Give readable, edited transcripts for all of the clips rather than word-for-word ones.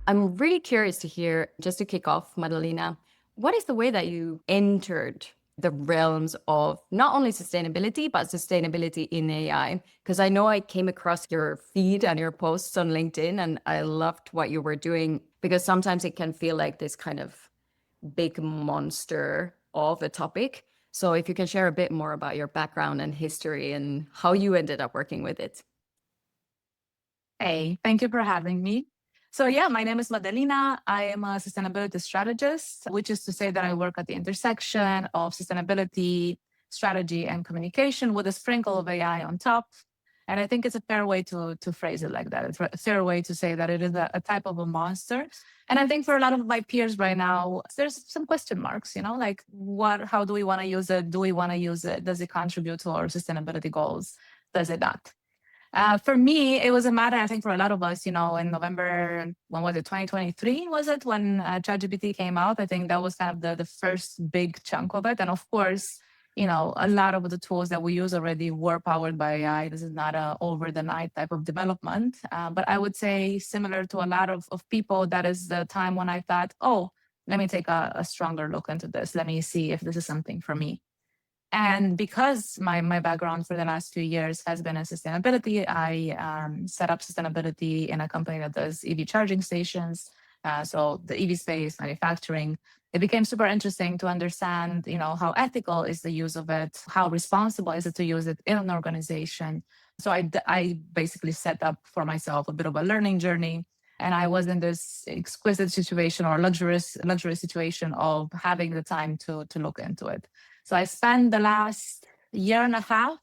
I'm really curious to hear, just to kick off, Madalina, what is the way that you entered the realms of not only sustainability, but sustainability in AI? Because I know I came across your feed and your posts on LinkedIn, and I loved what you were doing because sometimes it can feel like this kind of big monster of a topic. So if you can share a bit more about your background and history and how you ended up working with it. Hey, thank you for having me. So, yeah, my name is Madalina. I am a sustainability strategist, which is to say that I work at the intersection of sustainability, strategy, and communication with a sprinkle of AI on top. And I think it's a fair way to phrase it like that. It's a fair way to say that it is a type of a monster. And I think for a lot of my peers right now, there's some question marks, like how do we want to use it? Do we want to use it? Does it contribute to our sustainability goals? Does it not? For me, it was a matter, I think, for a lot of us, in November, when was it, 2023, was it, when ChatGPT came out? I think that was kind of the first big chunk of it. And of course, a lot of the tools that we use already were powered by AI. This is not a over the night type of development. But I would say, similar to a lot of people, that is the time when I thought, oh, let me take a stronger look into this. Let me see if this is something for me. And because my background for the last few years has been in sustainability, I set up sustainability in a company that does EV charging stations. So the EV space, manufacturing, it became super interesting to understand, how ethical is the use of it, how responsible is it to use it in an organization. So I basically set up for myself a bit of a learning journey. And I was in this exquisite situation or luxurious situation of having the time to look into it. So I spent the last year and a half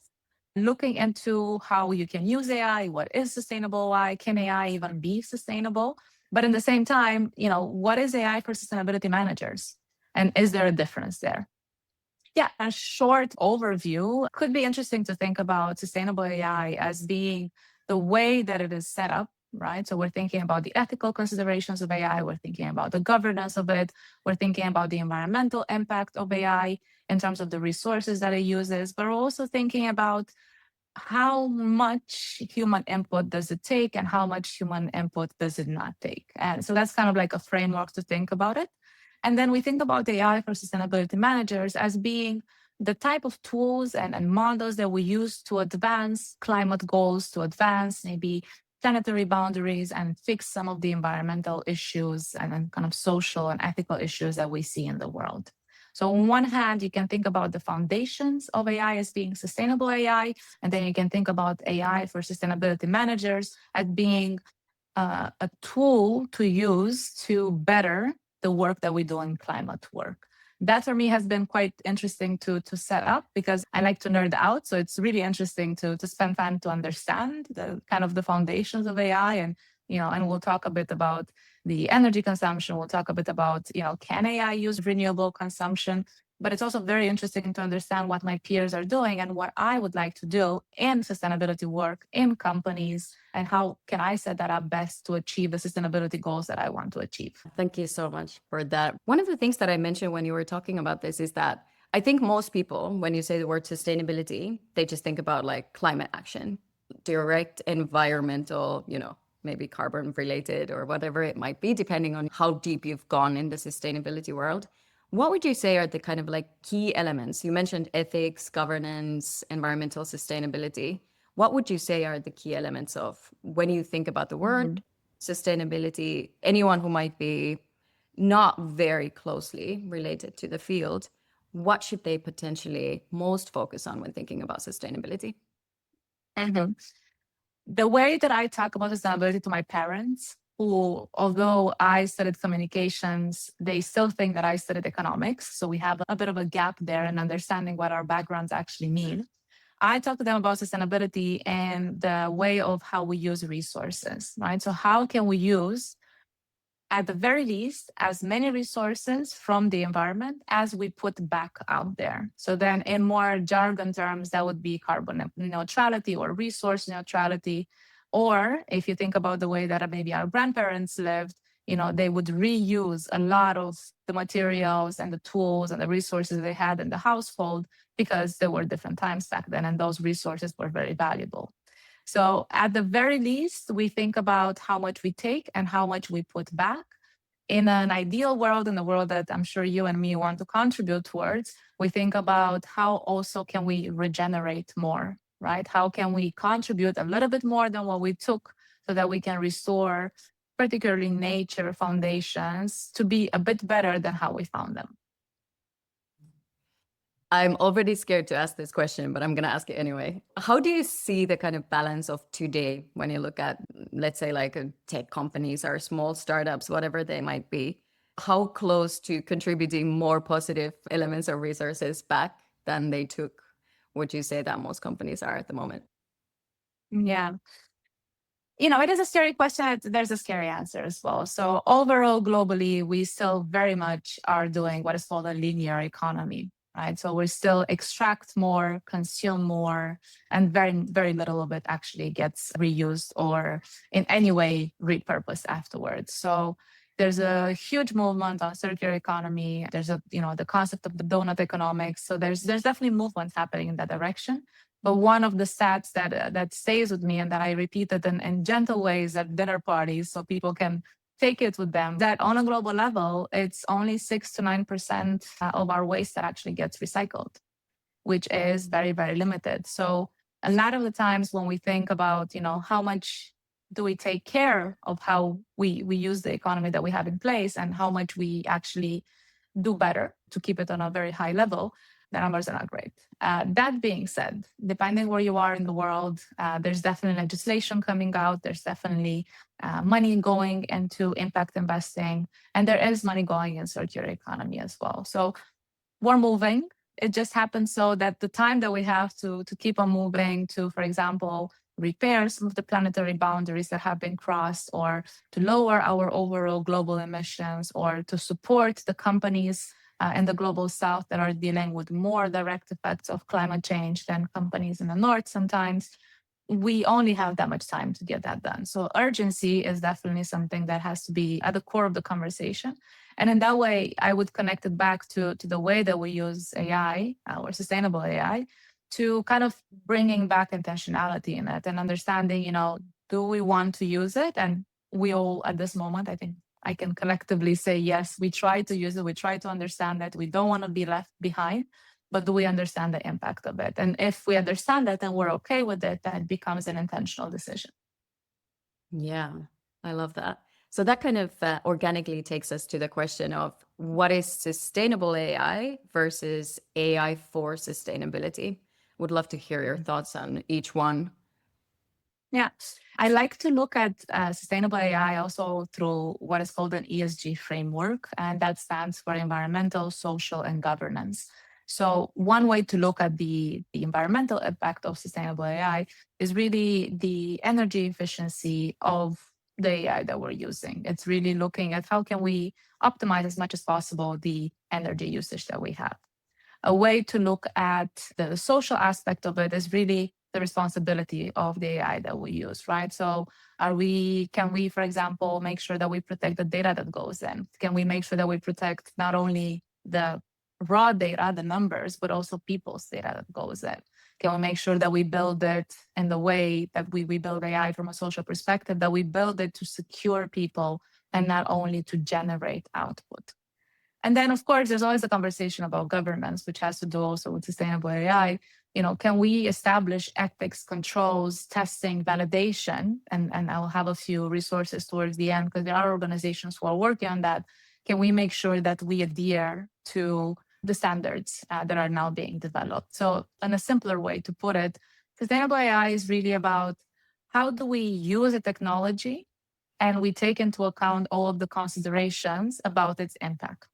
looking into how you can use AI, what is sustainable, why can AI even be sustainable? But in the same time, what is AI for sustainability managers? And is there a difference there? Yeah, a short overview could be interesting to think about sustainable AI as being the way that it is set up, right? So we're thinking about the ethical considerations of AI, we're thinking about the governance of it, we're thinking about the environmental impact of AI in terms of the resources that it uses, but we're also thinking about how much human input does it take and how much human input does it not take. And so that's kind of like a framework to think about it. And then we think about AI for sustainability managers as being the type of tools and models that we use to advance climate goals, to advance maybe planetary boundaries and fix some of the environmental issues and then kind of social and ethical issues that we see in the world. So on one hand, you can think about the foundations of AI as being sustainable AI, and then you can think about AI for sustainability managers as being a tool to use to better the work that we do in climate work. That for me has been quite interesting to set up because I like to nerd out. So it's really interesting to spend time to understand the kind of the foundations of AI and we'll talk a bit about the energy consumption. We'll talk a bit about, can AI use renewable consumption? But it's also very interesting to understand what my peers are doing and what I would like to do in sustainability work in companies and how can I set that up best to achieve the sustainability goals that I want to achieve. Thank you so much for that. One of the things that I mentioned when you were talking about this is that I think most people, when you say the word sustainability, they just think about like climate action, direct environmental, maybe carbon related or whatever it might be, depending on how deep you've gone in the sustainability world. What would you say are the kind of like key elements? You mentioned ethics, governance, environmental sustainability. What would you say are the key elements of when you think about the word sustainability? Anyone who might be not very closely related to the field, what should they potentially most focus on when thinking about sustainability? Mhm. The way that I talk about sustainability to my parents, who, although I studied communications, they still think that I studied economics. So we have a bit of a gap there in understanding what our backgrounds actually mean. I talk to them about sustainability and the way of how we use resources, right? So how can we use, at the very least, as many resources from the environment as we put back out there? So then in more jargon terms, that would be carbon neutrality or resource neutrality. Or if you think about the way that maybe our grandparents lived, they would reuse a lot of the materials and the tools and the resources they had in the household because there were different times back then and those resources were very valuable. So at the very least, we think about how much we take and how much we put back. In an ideal world, in the world that I'm sure you and me want to contribute towards, we think about how also can we regenerate more, right? How can we contribute a little bit more than what we took so that we can restore, particularly nature foundations, to be a bit better than how we found them. I'm already scared to ask this question, but I'm going to ask it anyway. How do you see the kind of balance of today when you look at, let's say, like tech companies or small startups, whatever they might be? How close to contributing more positive elements or resources back than they took would you say that most companies are at the moment? Yeah. It is a scary question. There's a scary answer as well. So overall, globally, we still very much are doing what is called a linear economy, right? So we still extract more, consume more, and very, very little of it actually gets reused or in any way repurposed afterwards. So there's a huge movement on circular economy. There's the concept of the donut economics. So there's definitely movements happening in that direction. But one of the stats that stays with me and that I repeated in gentle ways at dinner parties so people can take it with them, that on a global level, it's only 6 to 9% of our waste that actually gets recycled, which is very, very limited. So a lot of the times when we think about, how much do we take care of how we use the economy that we have in place and how much we actually do better to keep it on a very high level, the numbers are not great. That being said, depending where you are in the world, there's definitely legislation coming out. There's definitely money going into impact investing, and there is money going in circular economy as well. So we're moving. It just happens so that the time that we have to keep on moving to, for example, repair some of the planetary boundaries that have been crossed, or to lower our overall global emissions, or to support the companies in the global south that are dealing with more direct effects of climate change than companies in the north sometimes, we only have that much time to get that done. So urgency is definitely something that has to be at the core of the conversation. And in that way, I would connect it back to the way that we use AI or sustainable AI to kind of bringing back intentionality in it and understanding, do we want to use it? And we all, at this moment, I think I can collectively say, yes, we try to use it. We try to understand that we don't want to be left behind, but do we understand the impact of it? And if we understand that and we're okay with it, then it becomes an intentional decision. Yeah, I love that. So that kind of organically takes us to the question of what is sustainable AI versus AI for sustainability? Would love to hear your thoughts on each one. Yeah, I like to look at sustainable AI also through what is called an ESG framework, and that stands for environmental, social, and governance. So one way to look at the environmental impact of sustainable AI is really the energy efficiency of the AI that we're using. It's really looking at how can we optimize as much as possible the energy usage that we have. A way to look at the social aspect of it is really the responsibility of the AI that we use, right? So can we, for example, make sure that we protect the data that goes in? Can we make sure that we protect not only the raw data, the numbers, but also people's data that goes in? Can we make sure that we build it in the way that we build AI from a social perspective, that we build it to secure people and not only to generate output? And then, of course, there's always a conversation about governance, which has to do also with sustainable AI. Can we establish ethics, controls, testing, validation? And I'll have a few resources towards the end because there are organizations who are working on that. Can we make sure that we adhere to the standards that are now being developed? So in a simpler way to put it, sustainable AI is really about how do we use a technology and we take into account all of the considerations about its impact.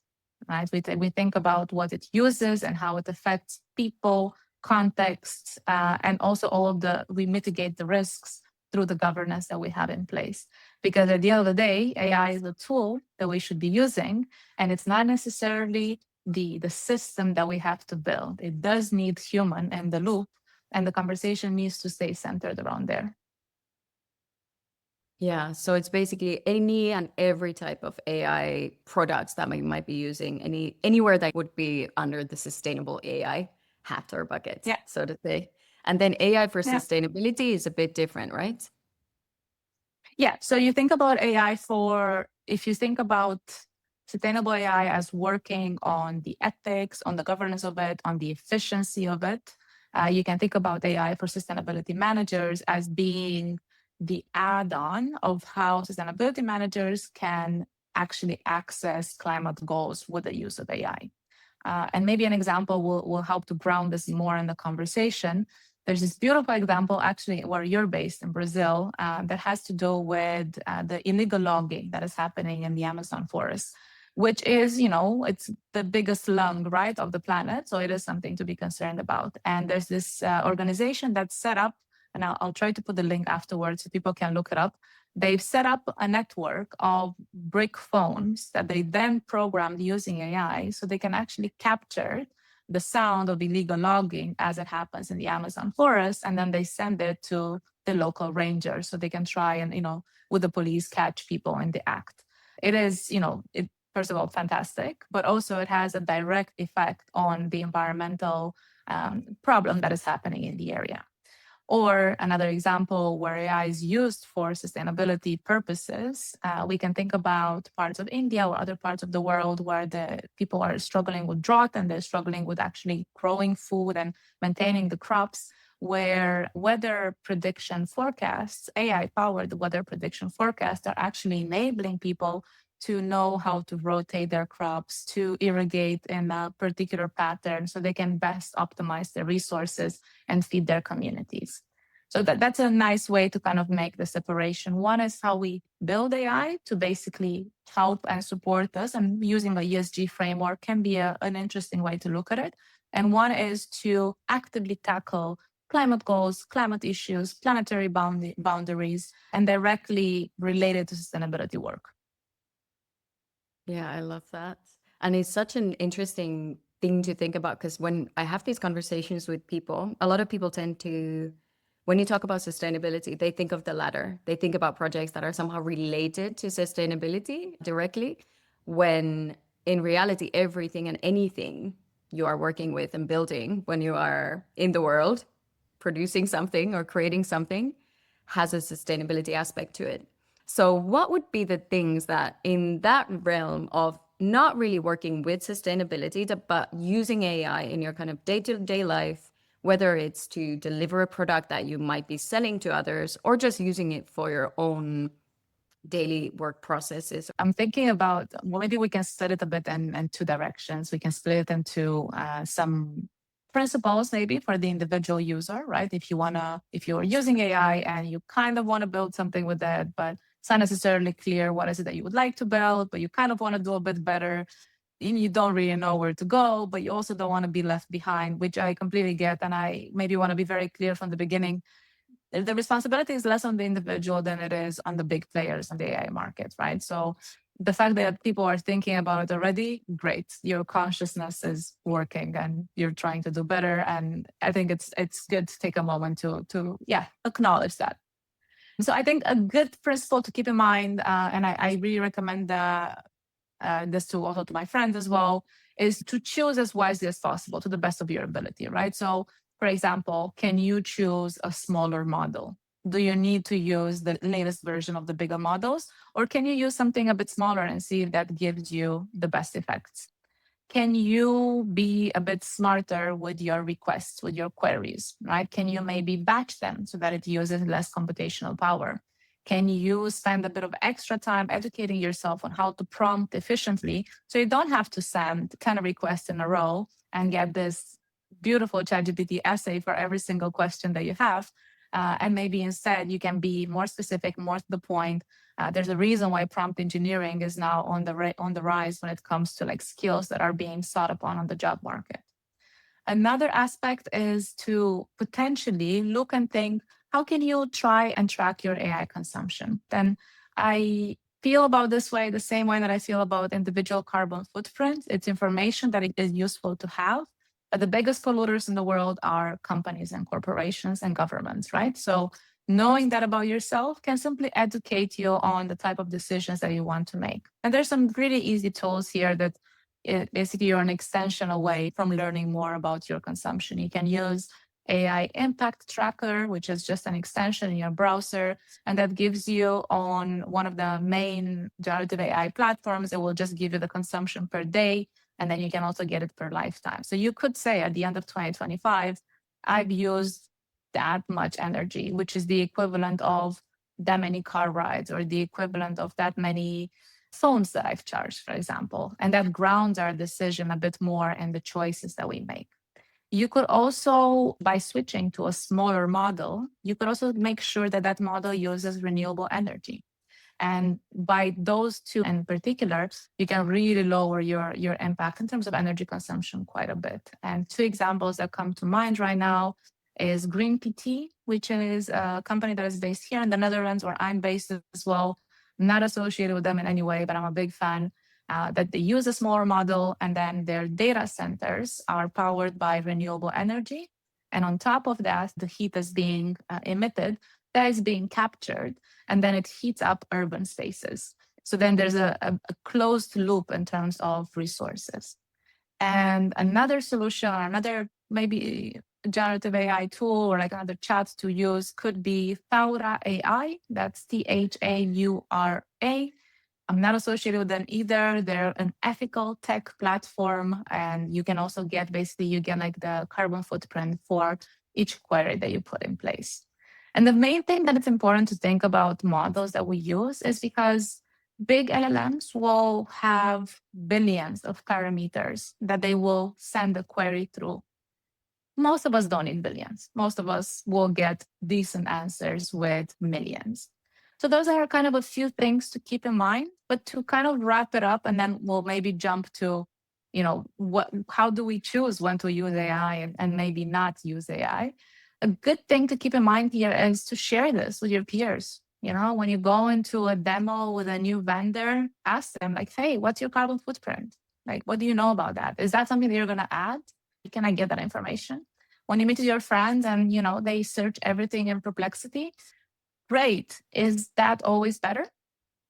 Right? We think about what it uses and how it affects people, contexts, and also we mitigate the risks through the governance that we have in place. Because at the end of the day, AI is a tool that we should be using, and it's not necessarily the system that we have to build. It does need human in the loop, and the conversation needs to stay centered around there. Yeah, so it's basically any and every type of AI products that we might be using, anywhere that would be under the sustainable AI hat or bucket, Yeah. so to say. And then AI for Yeah. sustainability is a bit different, right? Yeah. So you think about AI if you think about sustainable AI as working on the ethics, on the governance of it, on the efficiency of it, you can think about AI for sustainability managers as being the add on of how sustainability managers can actually access climate goals with the use of AI. And maybe an example will help to ground this more in the conversation. There's this beautiful example, actually, where you're based in Brazil, that has to do with the illegal logging that is happening in the Amazon forest, which is, it's the biggest lung, right, of the planet. So it is something to be concerned about. And there's this organization that's set up, and I'll try to put the link afterwards so people can look it up. They've set up a network of brick phones that they then programmed using AI so they can actually capture the sound of illegal logging as it happens in the Amazon forest. And then they send it to the local ranger so they can try and, with the police, catch people in the act. It is, first of all, fantastic, but also it has a direct effect on the environmental problem that is happening in the area. Or another example where AI is used for sustainability purposes, we can think about parts of India or other parts of the world where the people are struggling with drought and they're struggling with actually growing food and maintaining the crops, where weather prediction forecasts, AI-powered weather prediction forecasts, are actually enabling people to know how to rotate their crops, to irrigate in a particular pattern so they can best optimize their resources and feed their communities. So that's a nice way to kind of make the separation. One is how we build AI to basically help and support us, and using a ESG framework can be an interesting way to look at it. And one is to actively tackle climate goals, climate issues, planetary boundaries, and directly related to sustainability work. Yeah, I love that. And it's such an interesting thing to think about because when I have these conversations with people, a lot of people tend to, when you talk about sustainability, they think of the latter. They think about projects that are somehow related to sustainability directly, when in reality, everything and anything you are working with and building when you are in the world, producing something or creating something, has a sustainability aspect to it. So, what would be the things that in that realm of not really working with sustainability, but using AI in your kind of day to day life, whether it's to deliver a product that you might be selling to others or just using it for your own daily work processes? I'm thinking about, well, maybe we can split it a bit in two directions. We can split it into some principles maybe for the individual user, right? If you're using AI and you kind of want to build something with that, but it's not necessarily clear what is it that you would like to build, but you kind of want to do a bit better. And you don't really know where to go, but you also don't want to be left behind, which I completely get. And I maybe want to be very clear from the beginning. The responsibility is less on the individual than it is on the big players in the AI market, right? So the fact that people are thinking about it already, great. Your consciousness is working and you're trying to do better. And I think it's good to take a moment to acknowledge that. So I think a good principle to keep in mind, and I really recommend this to also to my friends as well, is to choose as wisely as possible to the best of your ability, right? So, for example, can you choose a smaller model? Do you need to use the latest version of the bigger models? Or can you use something a bit smaller and see if that gives you the best effects? Can you be a bit smarter with your requests, with your queries, right? Can you maybe batch them so that it uses less computational power? Can you spend a bit of extra time educating yourself on how to prompt efficiently so you don't have to send 10 requests in a row and get this beautiful ChatGPT essay for every single question that you have? And maybe instead you can be more specific, more to the point. There's a reason why prompt engineering is now on the rise when it comes to like skills that are being sought upon on the job market. Another aspect is to potentially look and think, how can you try and track your AI consumption? Then I feel about this way the same way that I feel about individual carbon footprint. It's information that it is useful to have. But the biggest polluters in the world are companies and corporations and governments, right? So knowing that about yourself can simply educate you on the type of decisions that you want to make. And there's some really easy tools here that basically you're an extension away from learning more about your consumption. You can use AI impact tracker, which is just an extension in your browser. And that gives you on one of the main generative AI platforms, it will just give you the consumption per day. And then you can also get it per lifetime. So you could say at the end of 2025, I've used that much energy, which is the equivalent of that many car rides or the equivalent of that many phones that I've charged, for example. And that grounds our decision a bit more in the choices that we make. You could also, by switching to a smaller model, you could also make sure that that model uses renewable energy. And by those two in particular, you can really lower your impact in terms of energy consumption quite a bit. And two examples that come to mind right now is Green PT, which is a company that is based here in the Netherlands, where I'm based as well. Not associated with them in any way, but I'm a big fan that they use a smaller model, and then their data centers are powered by renewable energy. And on top of that, the heat is being emitted, that is being captured, and then it heats up urban spaces. So then there's a closed loop in terms of resources. And another solution, or another maybe generative AI tool or like another chat to use could be Thaura AI. That's THAURA. I'm not associated with them either. They're an ethical tech platform, and you can also get you get like the carbon footprint for each query that you put in place. And the main thing that it's important to think about models that we use is because big LLMs will have billions of parameters that they will send a query through. Most of us don't need billions. Most of us will get decent answers with millions. So those are kind of a few things to keep in mind, but to kind of wrap it up, and then we'll maybe jump to, how do we choose when to use AI and maybe not use AI? A good thing to keep in mind here is to share this with your peers. When you go into a demo with a new vendor, ask them like, hey, what's your carbon footprint? Like, what do you know about that? Is that something that you're going to add? Can I get that information? When you meet your friends and, they search everything in Perplexity, great. Is that always better?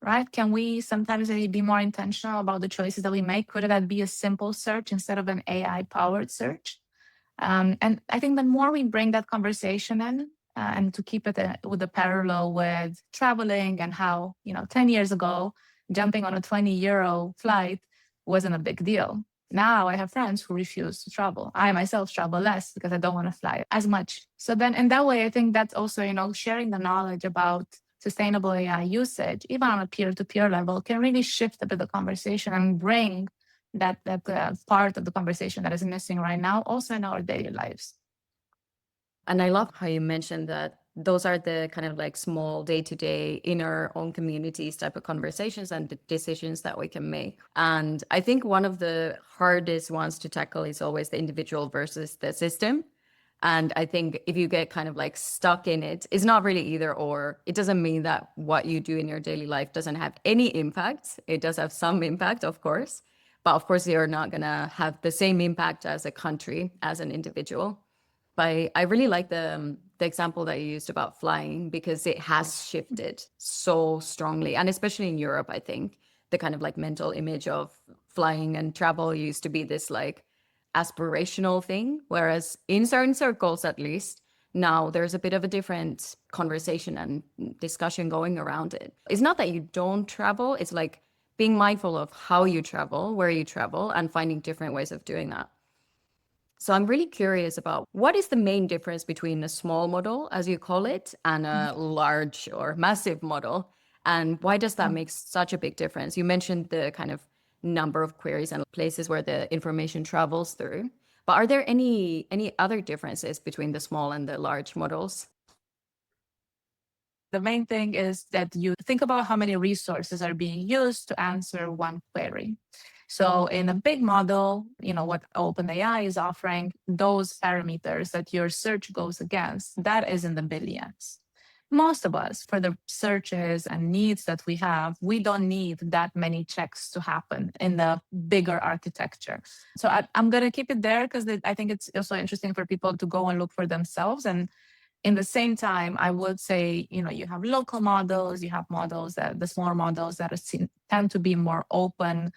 Right? Can we sometimes be more intentional about the choices that we make? Could that be a simple search instead of an AI-powered search? And I think the more we bring that conversation in, and to keep it with a parallel with traveling and how, 10 years ago, jumping on a 20 euro flight wasn't a big deal. Now I have friends who refuse to travel. I myself travel less because I don't want to fly as much. So then in that way, I think that's also, sharing the knowledge about sustainable AI usage, even on a peer-to-peer level, can really shift a bit the conversation and bring that part of the conversation that is missing right now, also in our daily lives. And I love how you mentioned that those are the kind of like small day-to-day in our own communities type of conversations and the decisions that we can make. And I think one of the hardest ones to tackle is always the individual versus the system. And I think if you get kind of like stuck in it, it's not really either or. It doesn't mean that what you do in your daily life doesn't have any impact. It does have some impact, of course. But of course, you're not going to have the same impact as a country, as an individual. But I really like the example that you used about flying, because it has shifted so strongly. And especially in Europe, I think the kind of like mental image of flying and travel used to be this like aspirational thing. Whereas in certain circles, at least, now there's a bit of a different conversation and discussion going around it. It's not that you don't travel, it's like being mindful of how you travel, where you travel, and finding different ways of doing that. So I'm really curious about what is the main difference between a small model, as you call it, and a large or massive model? And why does that make such a big difference? You mentioned the kind of number of queries and places where the information travels through. But are there any other differences between the small and the large models? The main thing is that you think about how many resources are being used to answer one query. So in a big model, what OpenAI is offering, those parameters that your search goes against, that is in the billions. Most of us, for the searches and needs that we have, we don't need that many checks to happen in the bigger architecture. So I'm going to keep it there because I think it's also interesting for people to go and look for themselves. And In the same time, I would say, you have local models, you have models that the smaller models that tend to be more open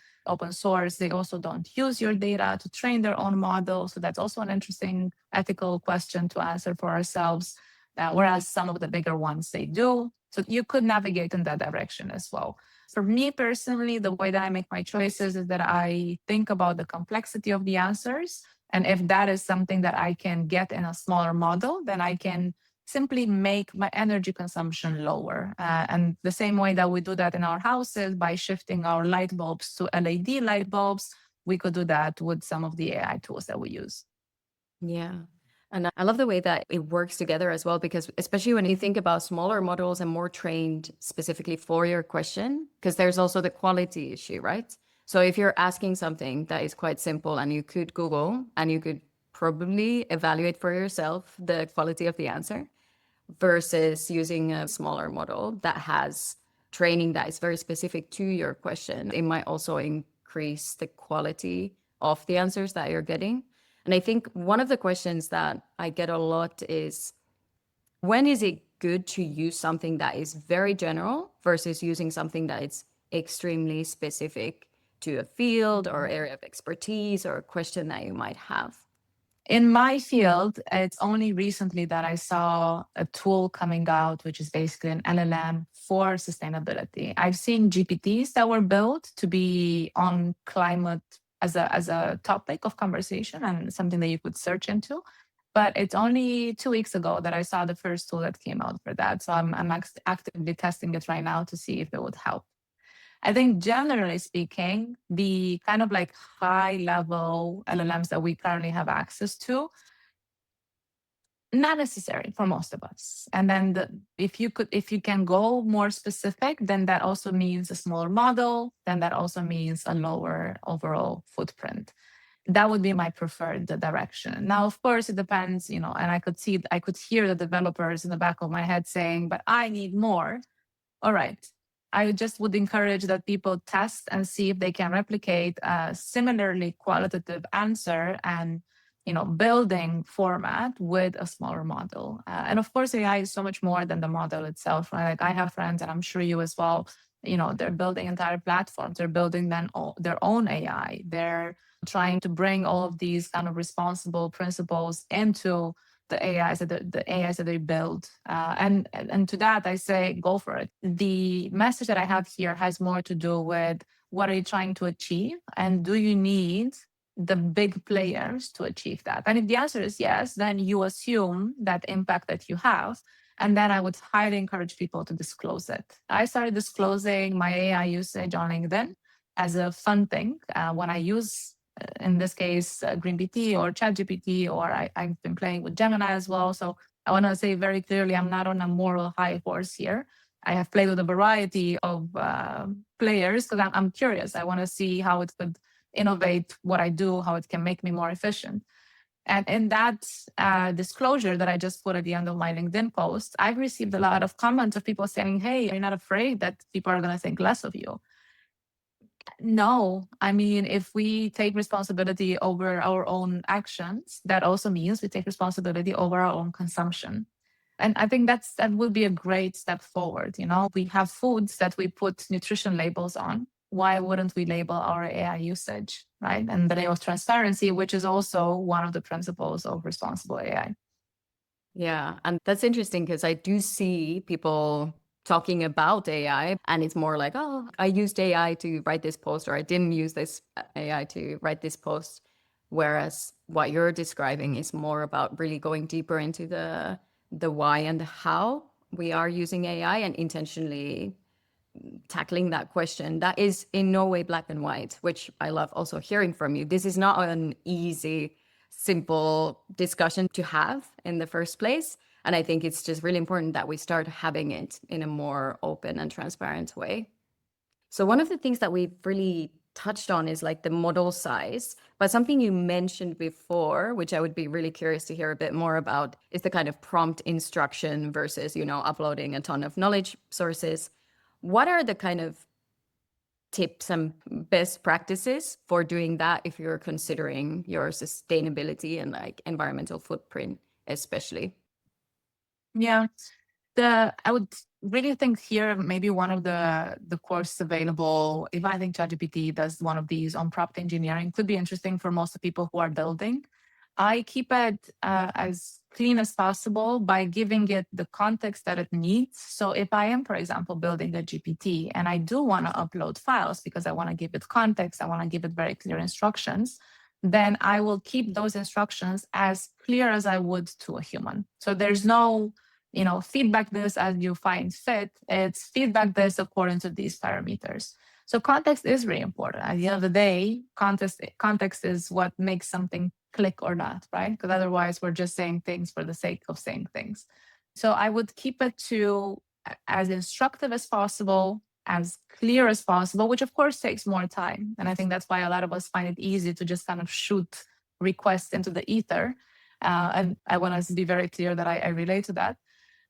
source. They also don't use your data to train their own model. So that's also an interesting ethical question to answer for ourselves. Whereas some of the bigger ones, they do. So you could navigate in that direction as well. For me personally, the way that I make my choices is that I think about the complexity of the answers. And if that is something that I can get in a smaller model, then I can simply make my energy consumption lower. And the same way that we do that in our houses by shifting our light bulbs to LED light bulbs, we could do that with some of the AI tools that we use. Yeah. And I love the way that it works together as well, because especially when you think about smaller models and more trained specifically for your question, because there's also the quality issue, right? So if you're asking something that is quite simple and you could Google and you could probably evaluate for yourself the quality of the answer versus using a smaller model that has training that is very specific to your question, it might also increase the quality of the answers that you're getting. And I think one of the questions that I get a lot is, when is it good to use something that is very general versus using something that is extremely specific to a field or area of expertise or a question that you might have? In my field, it's only recently that I saw a tool coming out, which is basically an LLM for sustainability. I've seen GPTs that were built to be on climate as a topic of conversation and something that you could search into. But it's only 2 weeks ago that I saw the first tool that came out for that. So I'm actively testing it right now to see if it would help. I think generally speaking, the kind of like high level LLMs that we currently have access to, not necessary for most of us. And then if you can go more specific, then that also means a smaller model, then that also means a lower overall footprint. That would be my preferred direction. Now, of course, it depends, and I could hear the developers in the back of my head saying, but I need more. All right. I just would encourage that people test and see if they can replicate a similarly qualitative answer and building format with a smaller model. And of course, AI is so much more than the model itself. Right? Like I have friends, and I'm sure you as well. They're building entire platforms. They're building their own AI. They're trying to bring all of these kind of responsible principles into the AIs that they build. And to that, I say, go for it. The message that I have here has more to do with what are you trying to achieve? And do you need the big players to achieve that? And if the answer is yes, then you assume that impact that you have. And then I would highly encourage people to disclose it. I started disclosing my AI usage on LinkedIn as a fun thing. When I use in this case, GreenBT or ChatGPT, or I've been playing with Gemini as well. So I want to say very clearly, I'm not on a moral high horse here. I have played with a variety of players because I'm curious. I want to see how it could innovate what I do, how it can make me more efficient. And in that disclosure that I just put at the end of my LinkedIn post, I've received a lot of comments of people saying, hey, are you not afraid that people are going to think less of you? No, I mean, if we take responsibility over our own actions, that also means we take responsibility over our own consumption. And I think that would be a great step forward. We have foods that we put nutrition labels on. Why wouldn't we label our AI usage, right? And the name of transparency, which is also one of the principles of responsible AI. Yeah. And that's interesting because I do see people talking about AI and it's more like, oh, I used AI to write this post, or I didn't use this AI to write this post. Whereas what you're describing is more about really going deeper into the why and the how we are using AI and intentionally tackling that question. That is in no way black and white, which I love also hearing from you. This is not an easy, simple discussion to have in the first place. And I think it's just really important that we start having it in a more open and transparent way. So one of the things that we've really touched on is like the model size, but something you mentioned before, which I would be really curious to hear a bit more about, is the kind of prompt instruction versus, uploading a ton of knowledge sources. What are the kind of tips and best practices for doing that if you're considering your sustainability and like environmental footprint, especially? Yeah. I would really think here maybe one of the courses available, if I think ChatGPT does one of these on prompt engineering, could be interesting for most of the people who are building. I keep it as clean as possible by giving it the context that it needs. So if I am, for example, building a GPT and I do want to upload files because I want to give it context, I want to give it very clear instructions, then I will keep those instructions as clear as I would to a human. So there's no, feedback this as you find fit. It's feedback this according to these parameters. So context is really important. At the end of the day, context is what makes something click or not, right? Because otherwise we're just saying things for the sake of saying things. So I would keep it to as instructive as possible, as clear as possible, which of course takes more time. And I think that's why a lot of us find it easy to just kind of shoot requests into the ether. And I want to be very clear that I relate to that.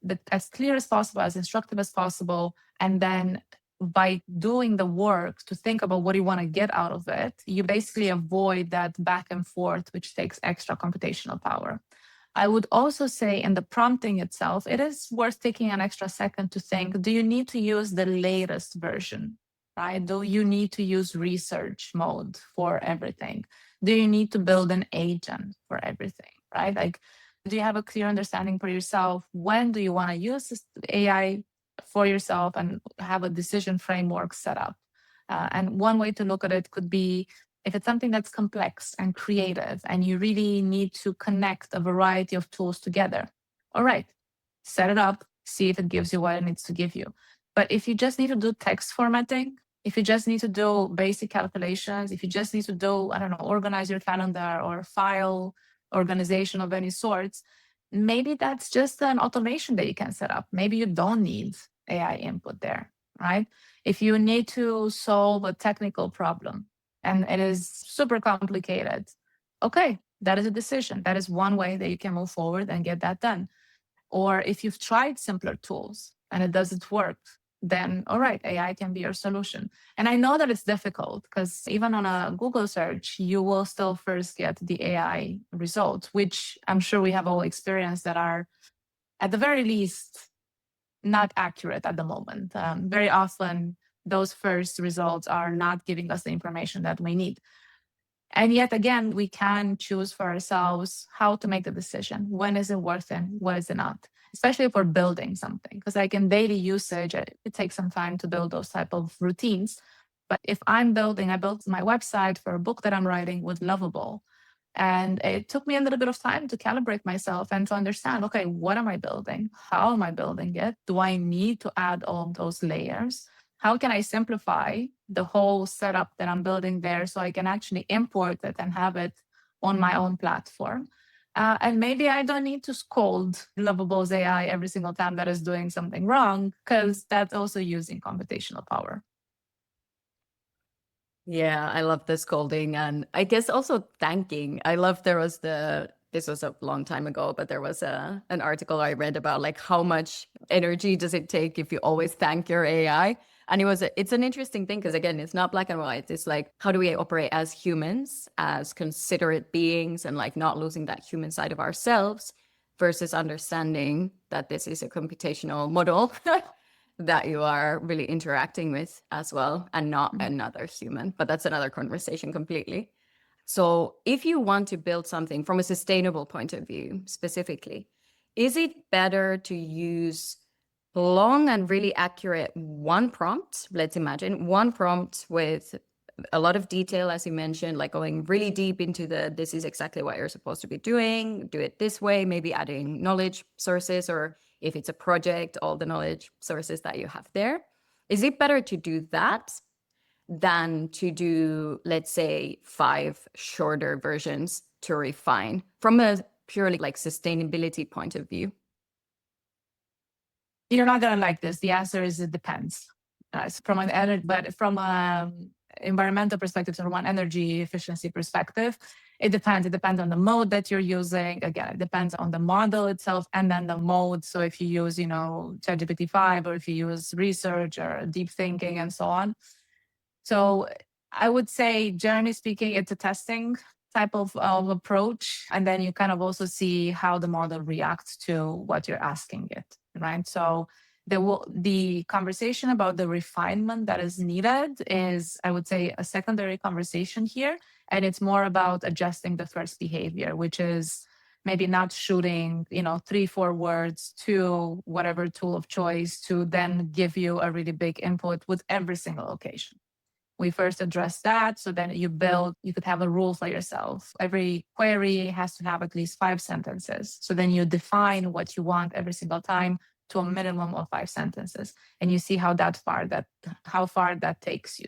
But as clear as possible, as instructive as possible. And then by doing the work to think about what you want to get out of it, you basically avoid that back and forth, which takes extra computational power. I would also say in the prompting itself, it is worth taking an extra second to think, do you need to use the latest version, right? Do you need to use research mode for everything? Do you need to build an agent for everything, right? Like, do you have a clear understanding for yourself? When do you want to use this AI for yourself and have a decision framework set up? And one way to look at it could be if it's something that's complex and creative and you really need to connect a variety of tools together. All right, set it up, see if it gives you what it needs to give you. But if you just need to do text formatting, if you just need to do basic calculations, if you just need to do, I don't know, organize your calendar or file organization of any sorts, maybe that's just an automation that you can set up. Maybe you don't need AI input there, right? If you need to solve a technical problem and it is super complicated, okay, that is a decision. That is one way that you can move forward and get that done. Or if you've tried simpler tools and it doesn't work, then all right, AI can be your solution. And I know that it's difficult because even on a Google search, you will still first get the AI results, which I'm sure we have all experienced that are at the very least not accurate at the moment. Very often, those first results are not giving us the information that we need. And yet again, we can choose for ourselves how to make the decision. When is it worth it? What is it not? Especially if we're building something, because like in daily usage, it takes some time to build those type of routines. But if I built my website for a book that I'm writing with Lovable. And it took me a little bit of time to calibrate myself and to understand, okay, what am I building? How am I building it? Do I need to add all of those layers? How can I simplify the whole setup that I'm building there so I can actually import it and have it on my own platform? And maybe I don't need to scold Lovable's AI every single time that is doing something wrong, because that's also using computational power. Yeah, I love the scolding and I guess also thanking. I love this was a long time ago, but there was an article I read about like how much energy does it take if you always thank your AI? And it's an interesting thing because again, it's not black and white. It's like, how do we operate as humans, as considerate beings and like not losing that human side of ourselves versus understanding that this is a computational model that you are really interacting with as well and not another human. But that's another conversation completely. So if you want to build something from a sustainable point of view, specifically, is it better to use long and really accurate one prompt? Let's imagine one prompt with a lot of detail, as you mentioned, like going really deep into this is exactly what you're supposed to be doing, do it this way, maybe adding knowledge sources, or if it's a project, all the knowledge sources that you have there. Is it better to do that than to do, let's say, 5 shorter versions to refine from a purely like sustainability point of view? You're not going to like this. The answer is it depends. But from an environmental perspective, so from an energy efficiency perspective, it depends. It depends on the mode that you're using. Again, it depends on the model itself and then the mode. So if you use, ChatGPT 5 or if you use research or deep thinking and so on. So I would say, generally speaking, it's a testing type of approach. And then you kind of also see how the model reacts to what you're asking it, right? So the conversation about the refinement that is needed is, I would say, a secondary conversation here. And it's more about adjusting the first behavior, which is maybe not shooting, 3, 4 words to whatever tool of choice to then give you a really big input with every single occasion. We first address that. So then you could have a rule for yourself. Every query has to have at least 5 sentences. So then you define what you want every single time to a minimum of 5 sentences. And you see how far that takes you.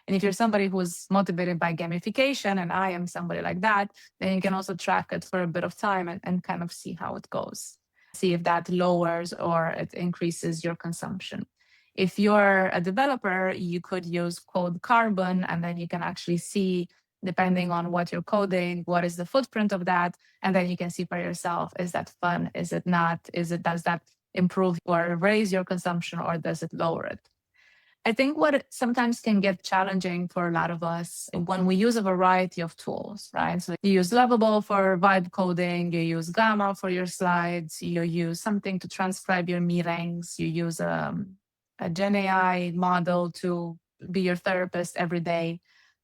And if you're somebody who's motivated by gamification, and I am somebody like that, then you can also track it for a bit of time and kind of see how it goes. See if that lowers or it increases your consumption. If you're a developer, you could use Code Carbon, and then you can actually see, depending on what you're coding, what is the footprint of that. And then you can see for yourself, is that fun? Is it not? Does that improve or raise your consumption, or does it lower it? I think what sometimes can get challenging for a lot of us when we use a variety of tools, right? So you use Lovable for vibe coding, you use Gamma for your slides, you use something to transcribe your meetings, you use a Gen AI model to be your therapist every day.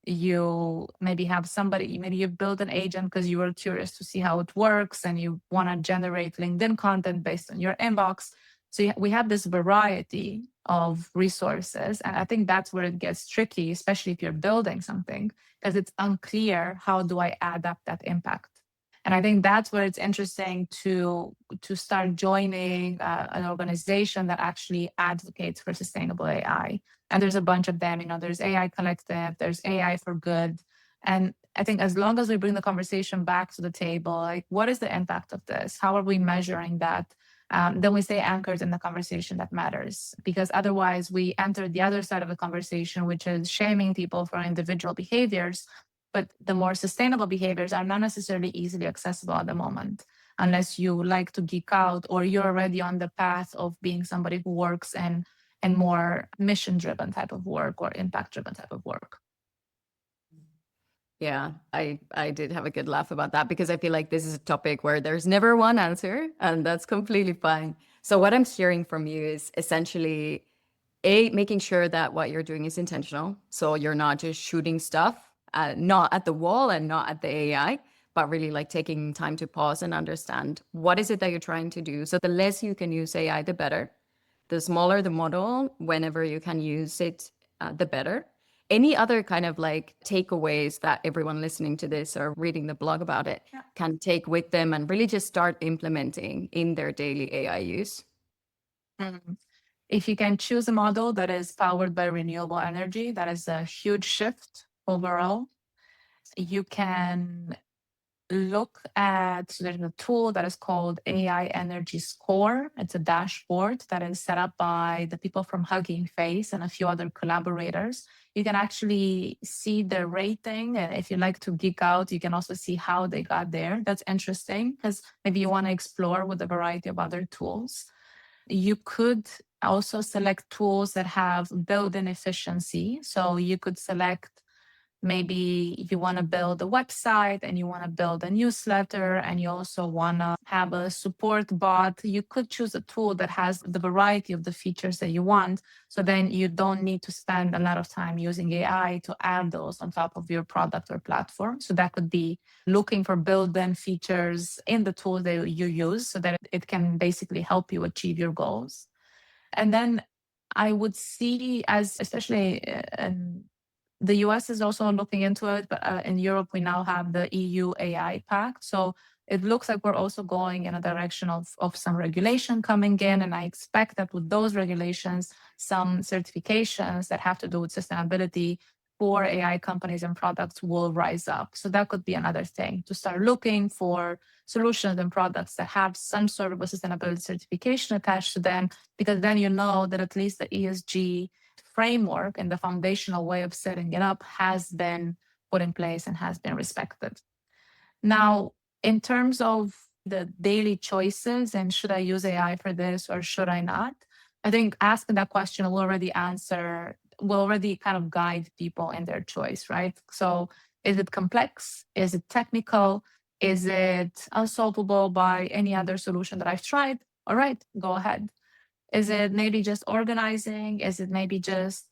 You maybe have maybe you build an agent because you were curious to see how it works and you want to generate LinkedIn content based on your inbox. So we have this variety of resources. And I think that's where it gets tricky, especially if you're building something, because it's unclear, how do I add up that impact? And I think that's where it's interesting to start joining an organization that actually advocates for sustainable AI. And there's a bunch of them. There's AI Collective, there's AI for Good. And I think as long as we bring the conversation back to the table, like, what is the impact of this? How are we measuring that? Then we stay anchored in the conversation that matters. Because otherwise we enter the other side of the conversation, which is shaming people for individual behaviors. But the more sustainable behaviors are not necessarily easily accessible at the moment, unless you like to geek out or you're already on the path of being somebody who works in more mission-driven type of work or impact-driven type of work. Yeah, I did have a good laugh about that, because I feel like this is a topic where there's never one answer, and that's completely fine. So what I'm hearing from you is essentially making sure that what you're doing is intentional. So you're not just shooting stuff, not at the wall and not at the AI, but really like taking time to pause and understand what is it that you're trying to do. So the less you can use AI, the better. The smaller the model, whenever you can use it, the better. Any other kind of like takeaways that everyone listening to this or reading the blog about it can take with them and really just start implementing in their daily AI use? Mm. If you can choose a model that is powered by renewable energy, that is a huge shift overall. You can look at, so there's a tool that is called AI Energy Score. It's a dashboard that is set up by the people from Hugging Face and a few other collaborators. You can actually see the rating. And if you like to geek out, you can also see how they got there. That's interesting because maybe you want to explore with a variety of other tools. You could also select tools that have built-in efficiency. So you could select, maybe you want to build a website and you want to build a newsletter and you also want to have a support bot. You could choose a tool that has the variety of the features that you want. So then you don't need to spend a lot of time using AI to add those on top of your product or platform. So that could be looking for built-in features in the tool that you use so that it can basically help you achieve your goals. And then I would see, as especially the US is also looking into it, but in Europe, we now have the EU AI Pact. So it looks like we're also going in a direction of some regulation coming in. And I expect that with those regulations, some certifications that have to do with sustainability for AI companies and products will rise up. So that could be another thing, to start looking for solutions and products that have some sort of a sustainability certification attached to them, because then you know that at least the ESG framework and the foundational way of setting it up has been put in place and has been respected. Now, in terms of the daily choices and should I use AI for this or should I not, I think asking that question will already kind of guide people in their choice, right? So Is it complex? Is it technical? Is it unsolvable by any other solution that I've tried? All right, go ahead. Is it maybe just organizing? Is it maybe just,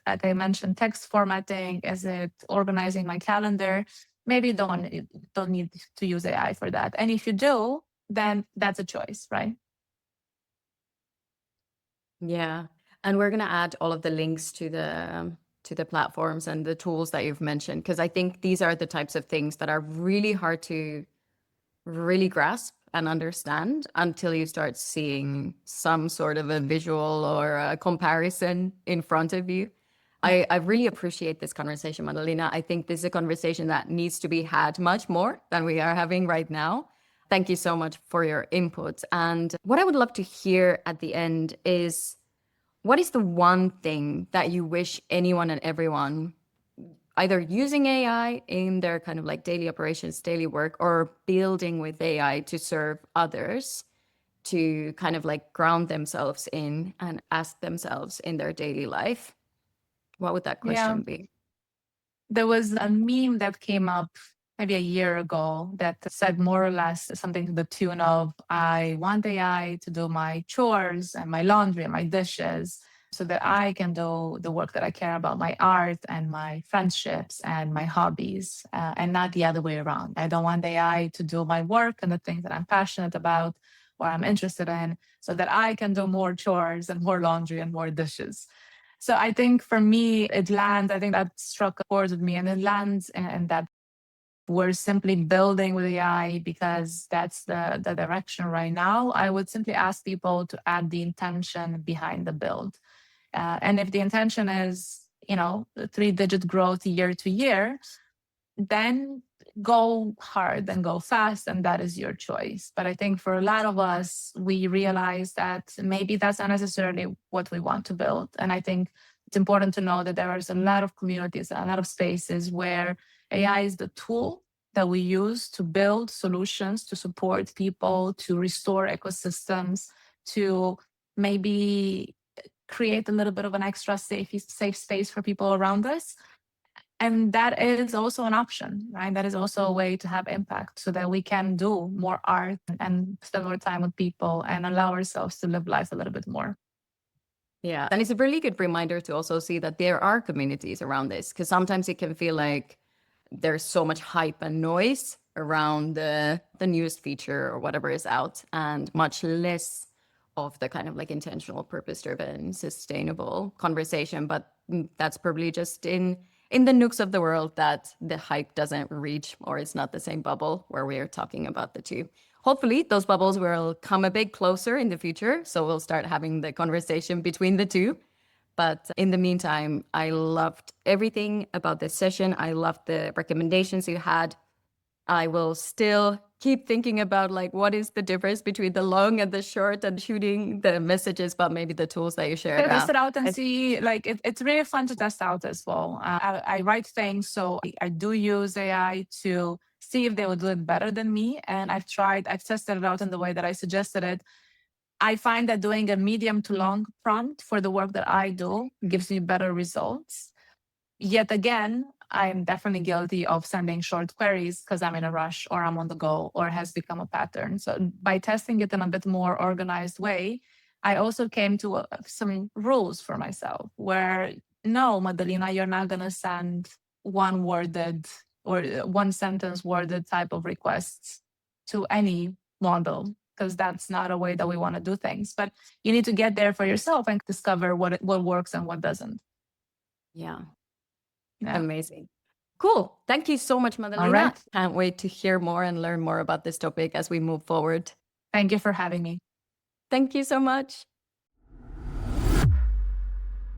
like I mentioned, text formatting? Is it organizing my calendar? Maybe you don't need to use AI for that. And if you do, then that's a choice, right? Yeah. And we're going to add all of the links to the platforms and the tools that you've mentioned, because I think these are the types of things that are really hard to really grasp and understand until you start seeing some sort of a visual or a comparison in front of you. I really appreciate this conversation, Madalina. I think this is a conversation that needs to be had much more than we are having right now. Thank you so much for your input. And what I would love to hear at the end is, what is the one thing that you wish anyone and everyone either using AI in their kind of like daily operations, daily work, or building with AI to serve others, to kind of like ground themselves in and ask themselves in their daily life? What would that Yeah. question be? There was a meme that came up maybe a year ago that said more or less something to the tune of, I want AI to do my chores and my laundry and my dishes so that I can do the work that I care about, my art and my friendships and my hobbies, and not the other way around. I don't want AI to do my work and the things that I'm passionate about or I'm interested in so that I can do more chores and more laundry and more dishes. So I think for me, it lands, I think that struck a chord with me, and it lands in that we're simply building with AI because that's the direction right now. I would simply ask people to add the intention behind the build. And if the intention is, the 3-digit growth year to year, then go hard and go fast, and that is your choice. But I think for a lot of us, we realize that maybe that's not necessarily what we want to build. And I think it's important to know that there is a lot of communities, a lot of spaces where AI is the tool that we use to build solutions, to support people, to restore ecosystems, to maybe create a little bit of an extra safe space for people around us. And that is also an option, right? That is also a way to have impact so that we can do more art and spend more time with people and allow ourselves to live life a little bit more. Yeah. And it's a really good reminder to also see that there are communities around this, because sometimes it can feel like there's so much hype and noise around the newest feature or whatever is out, and much less of the kind of like intentional, purpose-driven, sustainable conversation. But that's probably just in the nooks of the world that the hype doesn't reach, or it's not the same bubble where we are talking about the two. Hopefully those bubbles will come a bit closer in the future, so we'll start having the conversation between the two. But in the meantime, I loved everything about this session. I loved the recommendations you had. I will still keep thinking about like what is the difference between the long and the short and shooting the messages, but maybe the tools that you shared. Test it out and see. Like it's really fun to test out as well. I write things, so I do use AI to see if they would do it better than me. And I've tested it out in the way that I suggested it. I find that doing a medium to long prompt for the work that I do gives me better results. Yet again, I'm definitely guilty of sending short queries because I'm in a rush or I'm on the go or it has become a pattern. So by testing it in a bit more organized way, I also came to some rules for myself where no, Madalina, you're not going to send one worded or one sentence worded type of requests to any model, because that's not a way that we want to do things. But you need to get there for yourself and discover what works and what doesn't. Yeah. Yeah. Amazing. Cool. Thank you so much, All Madalina. right. Can't wait to hear more and learn more about this topic as we move forward. Thank you for having me. Thank you so much.